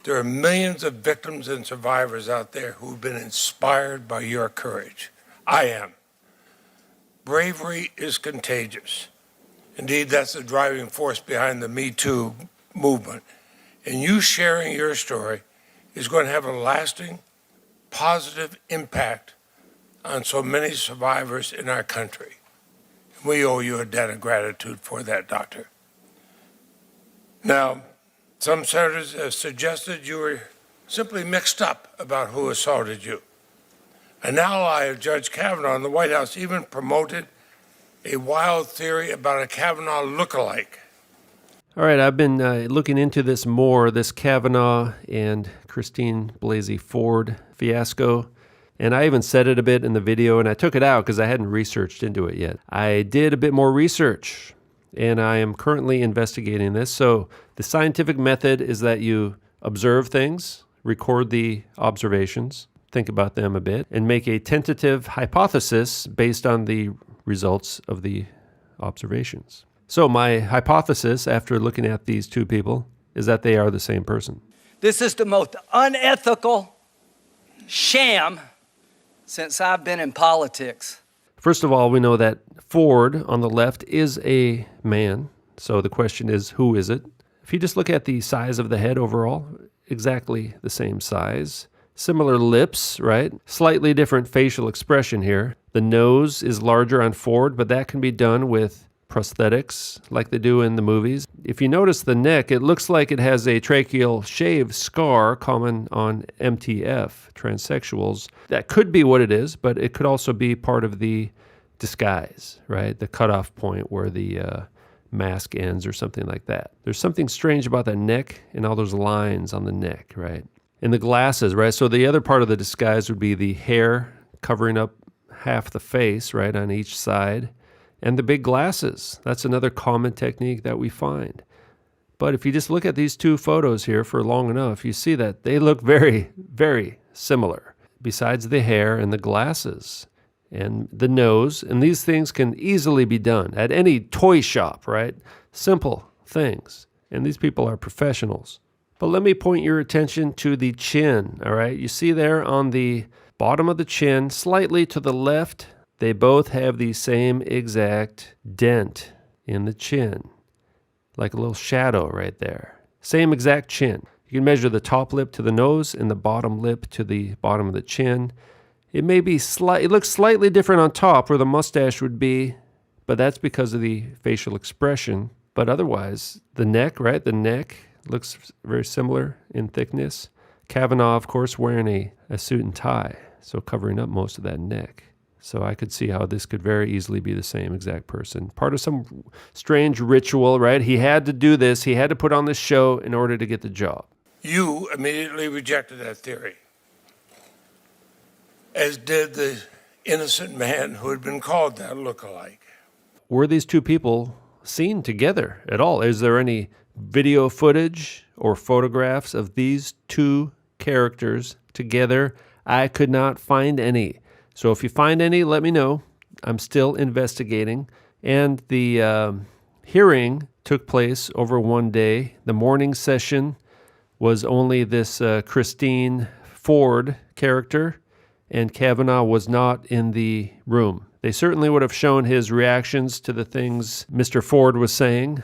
There are millions of victims and survivors out there who've been inspired by your courage. I am. Bravery is contagious. Indeed, that's the driving force behind the Me Too movement. And you sharing your story is going to have a lasting, positive impact on so many survivors in our country. We owe you a debt of gratitude for that, Doctor. Now, some senators have suggested you were simply mixed up about who assaulted you. An ally of Judge Kavanaugh in the White House even promoted a wild theory about a Kavanaugh lookalike. All right, I've been looking into this more, this Kavanaugh and Christine Blasey Ford fiasco. And I even said it a bit in the video, and I took it out because I hadn't researched into it yet. I did a bit more research, and I am currently investigating this. So the scientific method is that you observe things, record the observations, think about them a bit, and make a tentative hypothesis based on the results of the observations. So my hypothesis, after looking at these two people, is that they are the same person. This is the most unethical sham since I've been in politics. First of all, we know that Ford on the left is a man. So the question is, who is it? If you just look at the size of the head overall, exactly the same size. Similar lips, right? Slightly different facial expression here. The nose is larger on Ford, but that can be done with prosthetics like they do in the movies. If you notice the neck, it looks like it has a tracheal shave scar common on MTF, transsexuals. That could be what it is, but it could also be part of the disguise, right? The cutoff point where the mask ends or something like that. There's something strange about that neck and all those lines on the neck, right? And the glasses, right? So the other part of the disguise would be the hair covering up half the face, right, on each side. And the big glasses. That's another common technique that we find. But if you just look at these two photos here for long enough, you see that they look very, very similar. Besides the hair and the glasses and the nose, and these things can easily be done at any toy shop, right? Simple things. And these people are professionals. But let me point your attention to the chin, all right? You see there on the bottom of the chin, slightly to the left, they both have the same exact dent in the chin, like a little shadow right there. Same exact chin. You can measure the top lip to the nose and the bottom lip to the bottom of the chin. It may be it looks slightly different on top where the mustache would be, but that's because of the facial expression. But otherwise, the neck, right? The neck looks very similar in thickness. Kavanaugh, of course, wearing a suit and tie, so covering up most of that neck. So I could see how this could very easily be the same exact person. Part of some strange ritual, right? He had to do this. He had to put on this show in order to get the job. You immediately rejected that theory, as did the innocent man who had been called that lookalike. Were these two people seen together at all? Is there any video footage or photographs of these two characters together? I could not find any. So if you find any, let me know. I'm still investigating. And the hearing took place over one day. The morning session was only this Christine Ford character, and Kavanaugh was not in the room. They certainly would have shown his reactions to the things Mr. Ford was saying,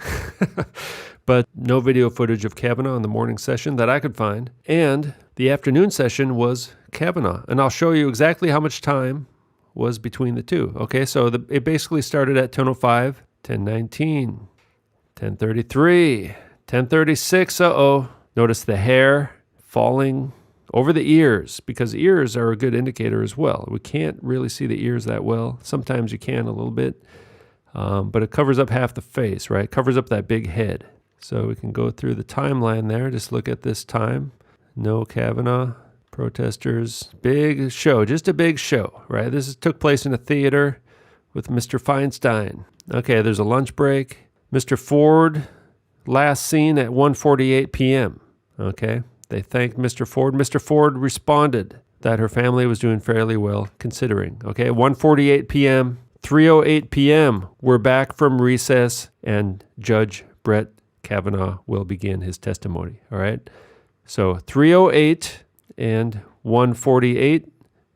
but no video footage of Kavanaugh in the morning session that I could find. And the afternoon session was Kavanaugh, and I'll show you exactly how much time was between the two. Okay, so it basically started at 10:05, 10:19, 10:33, 10:36. Notice the hair falling over the ears, because ears are a good indicator as well. We can't really see the ears that well. Sometimes you can a little bit, but it covers up half the face, right? It covers up that big head. So we can go through the timeline there. Just look at this time. No Kavanaugh. Protesters, big show, just a big show, right? This took place in a theater with Mr. Feinstein. Okay, there's a lunch break. Mr. Ford, last seen at 1:48 p.m. Okay, they thanked Mr. Ford. Mr. Ford responded that her family was doing fairly well considering. Okay, 1:48 p.m., 3:08 p.m., we're back from recess, and Judge Brett Kavanaugh will begin his testimony, all right? So 3:08 and 1:48,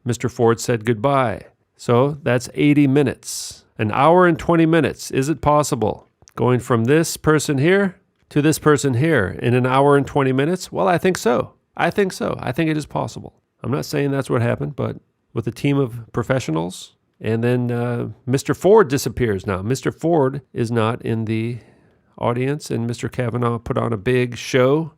Mr. Ford said goodbye. So that's 80 minutes. An hour and 20 minutes. Is it possible? Going from this person here to this person here in an hour and 20 minutes? Well, I think so. I think it is possible. I'm not saying that's what happened, but with a team of professionals, and then Mr. Ford disappears now. Mr. Ford is not in the audience, and Mr. Kavanaugh put on a big show.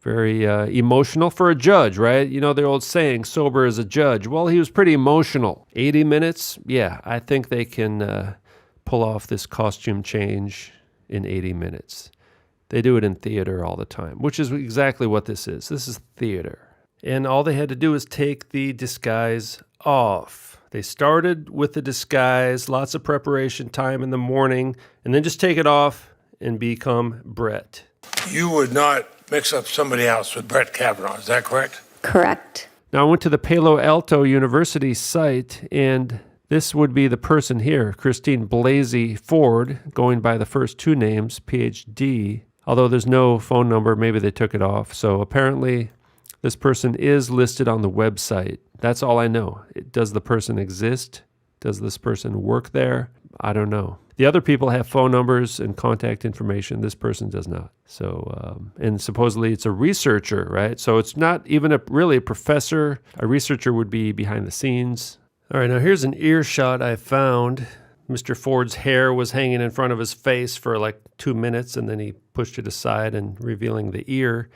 Very emotional for a judge, right? You know the old saying, sober as a judge. Well, he was pretty emotional. 80 minutes? Yeah, I think they can pull off this costume change in 80 minutes. They do it in theater all the time, which is exactly what this is. This is theater. And all they had to do is take the disguise off. They started with the disguise, lots of preparation time in the morning, and then just take it off and become Brett. You would not mix up somebody else with Brett Kavanaugh, is that correct? Correct. Now, I went to the Palo Alto University site, and this would be the person here, Christine Blasey Ford, going by the first two names, PhD. Although there's no phone number, maybe they took it off. So apparently this person is listed on the website. That's all I know. Does the person exist? Does this person work there? I don't know. The other people have phone numbers and contact information. This person does not. So, and supposedly it's a researcher, right? So it's not even really a professor. A researcher would be behind the scenes. All right, now here's an earshot I found. Mr. Ford's hair was hanging in front of his face for like 2 minutes, and then he pushed it aside and revealing the ear.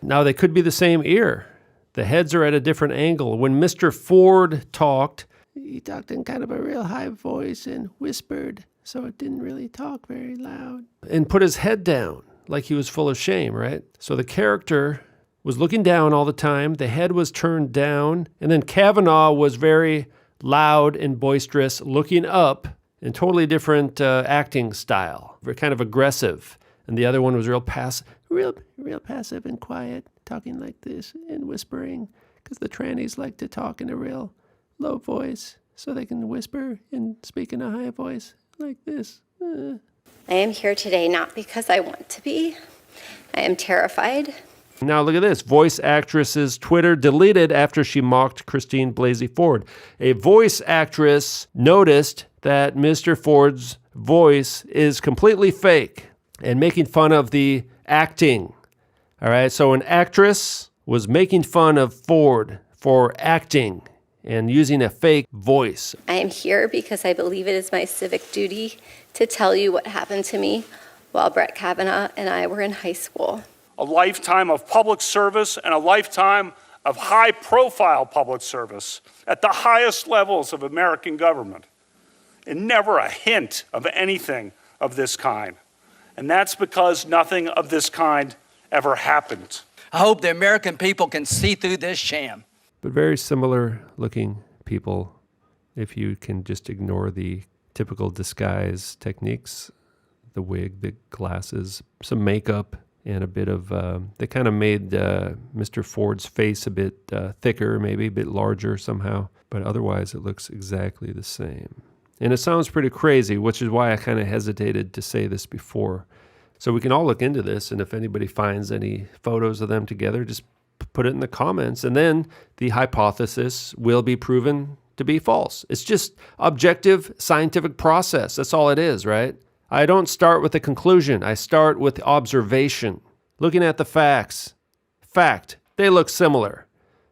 Now they could be the same ear. The heads are at a different angle. When Mr. Ford talked, he talked in kind of a real high voice and whispered, so it didn't really talk very loud. And put his head down like he was full of shame, right? So the character was looking down all the time. The head was turned down. And then Kavanaugh was very loud and boisterous, looking up, and totally different acting style. Very kind of aggressive. And the other one was real passive and quiet, talking like this and whispering, because the trannies like to talk in a real low voice so they can whisper and speak in a high voice like this. I am here today not because I want to be. I am terrified. Now look at this. Voice actress's Twitter deleted after she mocked Christine Blasey Ford. A voice actress noticed that Mr. Ford's voice is completely fake and making fun of the acting. All right, so an actress was making fun of Ford for acting and using a fake voice. I am here because I believe it is my civic duty to tell you what happened to me while Brett Kavanaugh and I were in high school. A lifetime of public service and a lifetime of high-profile public service at the highest levels of American government, and never a hint of anything of this kind. And that's because nothing of this kind ever happened. I hope the American people can see through this sham. But very similar looking people, if you can just ignore the typical disguise techniques, the wig, the glasses, some makeup, and a bit of, they kind of made Mr. Ford's face a bit thicker, maybe a bit larger somehow, but otherwise it looks exactly the same. And it sounds pretty crazy, which is why I kind of hesitated to say this before. So we can all look into this, and if anybody finds any photos of them together, just put it in the comments, and then the hypothesis will be proven to be false. It's just objective scientific process. That's all it is, right? I don't start with a conclusion. I start with observation, looking at the facts. Fact, they look similar.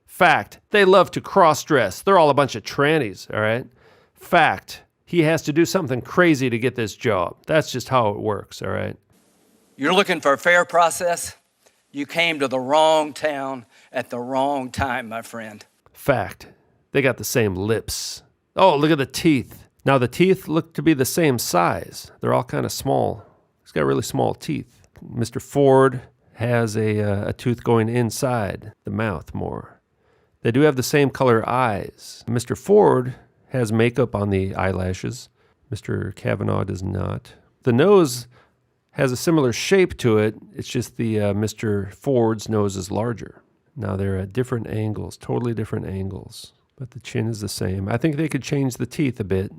Fact, they love to cross-dress. They're all a bunch of trannies, all right? Fact, he has to do something crazy to get this job. That's just how it works, all right? You're looking for a fair process? You came to the wrong town at the wrong time, my friend. Fact, they got the same lips. Oh, look at the teeth. Now the teeth look to be the same size. They're all kind of small. He's got really small teeth. Mr. Ford has a tooth going inside the mouth more. They do have the same color eyes. Mr. Ford has makeup on the eyelashes. Mr. Kavanaugh does not. The nose has a similar shape to it. It's just the Mr. Ford's nose is larger. Now they're at different angles, totally different angles, but the chin is the same. I think they could change the teeth a bit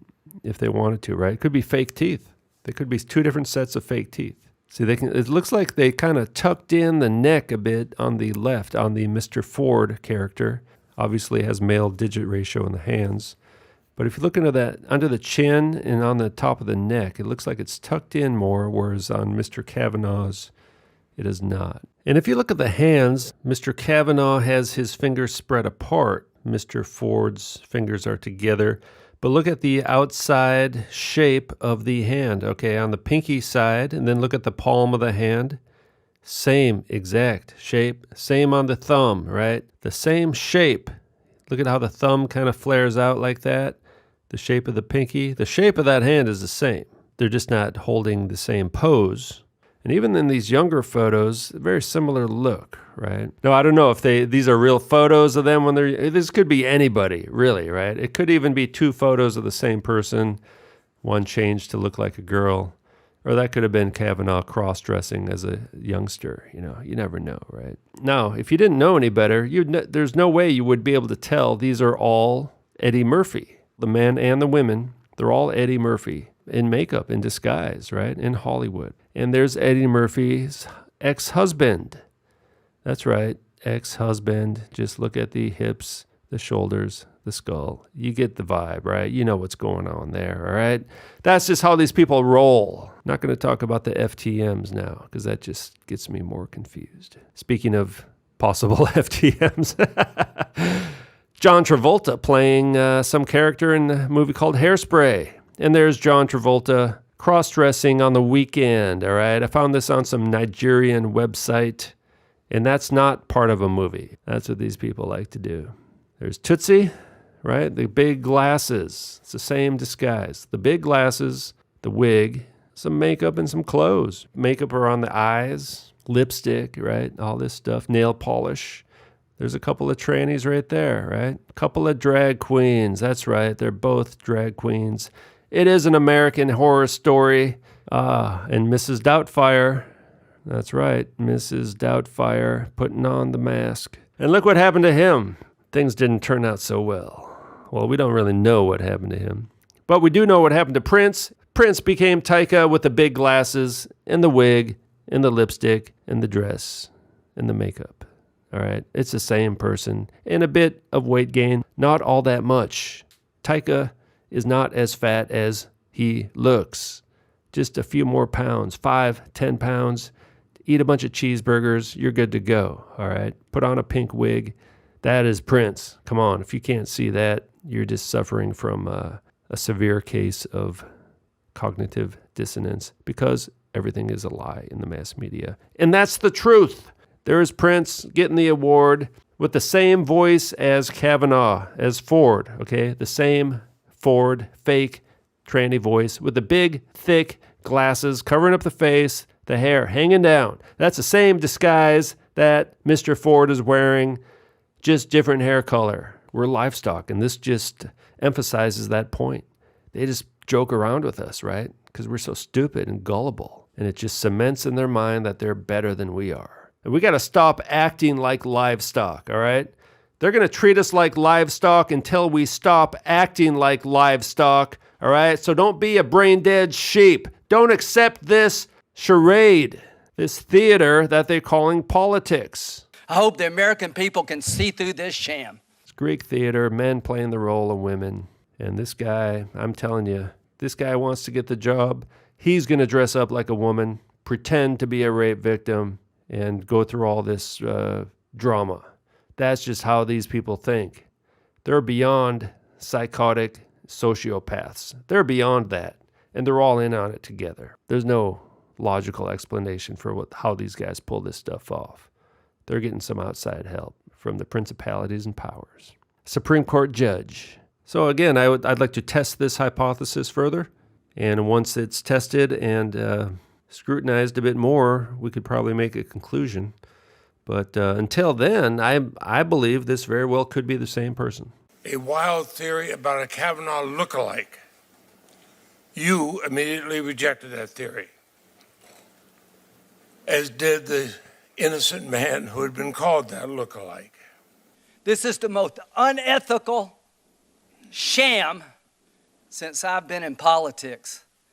if they wanted to, right? It could be fake teeth. There could be two different sets of fake teeth. See, it looks like they kind of tucked in the neck a bit on the left, on the Mr. Ford character. Obviously has male digit ratio in the hands. But if you look into that, under the chin and on the top of the neck, it looks like it's tucked in more, whereas on Mr. Kavanaugh's, it is not. And if you look at the hands, Mr. Kavanaugh has his fingers spread apart. Mr. Ford's fingers are together. But look at the outside shape of the hand, okay, on the pinky side, and then look at the palm of the hand. Same exact shape, same on the thumb, right? The same shape. Look at how the thumb kind of flares out like that. The shape of the pinky, the shape of that hand is the same. They're just not holding the same pose. And even in these younger photos, very similar look, right? Now, I don't know if these are real photos of them when this could be anybody, really, right? It could even be two photos of the same person, one changed to look like a girl, or that could have been Kavanaugh cross-dressing as a youngster, you never know, right? Now, if you didn't know any better, there's no way you would be able to tell these are all Eddie Murphy. The men and the women, they're all Eddie Murphy in makeup, in disguise, right? In Hollywood. And there's Eddie Murphy's ex-husband. That's right, ex-husband. Just look at the hips, the shoulders, the skull. You get the vibe, right? You know what's going on there, all right? That's just how these people roll. Not going to talk about the FTMs now, because that just gets me more confused. Speaking of possible FTMs, John Travolta playing some character in a movie called Hairspray. And there's John Travolta cross-dressing on the weekend, all right? I found this on some Nigerian website, and that's not part of a movie. That's what these people like to do. There's Tootsie, right? The big glasses. It's the same disguise. The big glasses, the wig, some makeup and some clothes. Makeup around the eyes, lipstick, right? All this stuff, nail polish. There's a couple of trannies right there, right? A couple of drag queens. That's right. They're both drag queens. It is an American horror story. And Mrs. Doubtfire, that's right, Mrs. Doubtfire putting on the mask. And look what happened to him. Things didn't turn out so well. Well, we don't really know what happened to him. But we do know what happened to Prince. Prince became Taika with the big glasses and the wig and the lipstick and the dress and the makeup. All right, it's the same person. And a bit of weight gain, not all that much. Taika is not as fat as he looks. Just a few more pounds, 5, 10 pounds. Eat a bunch of cheeseburgers, you're good to go, all right? Put on a pink wig. That is Prince. Come on, if you can't see that, you're just suffering from a severe case of cognitive dissonance because everything is a lie in the mass media. And that's the truth. There's Prince getting the award with the same voice as Kavanaugh, as Ford, okay? The same Ford, fake, tranny voice with the big, thick glasses covering up the face, the hair hanging down. That's the same disguise that Mr. Ford is wearing, just different hair color. We're livestock, and this just emphasizes that point. They just joke around with us, right? Because we're so stupid and gullible, and it just cements in their mind that they're better than we are. And we got to stop acting like livestock, all right? They're going to treat us like livestock until we stop acting like livestock, all right? So don't be a brain-dead sheep. Don't accept this charade, this theater that they're calling politics. I hope the American people can see through this sham. It's Greek theater, men playing the role of women. And this guy, I'm telling you, this guy wants to get the job. He's going to dress up like a woman, pretend to be a rape victim, and go through all this drama. That's just how these people think. They're beyond psychotic sociopaths. They're beyond that. And they're all in on it together. There's no logical explanation for how these guys pull this stuff off. They're getting some outside help from the principalities and powers. Supreme Court judge. So again, I'd like to test this hypothesis further. And once it's tested and scrutinized a bit more, we could probably make a conclusion. But until then, I believe this very well could be the same person. A wild theory about a Kavanaugh lookalike. You immediately rejected that theory, as did the innocent man who had been called that lookalike. This is the most unethical sham since I've been in politics.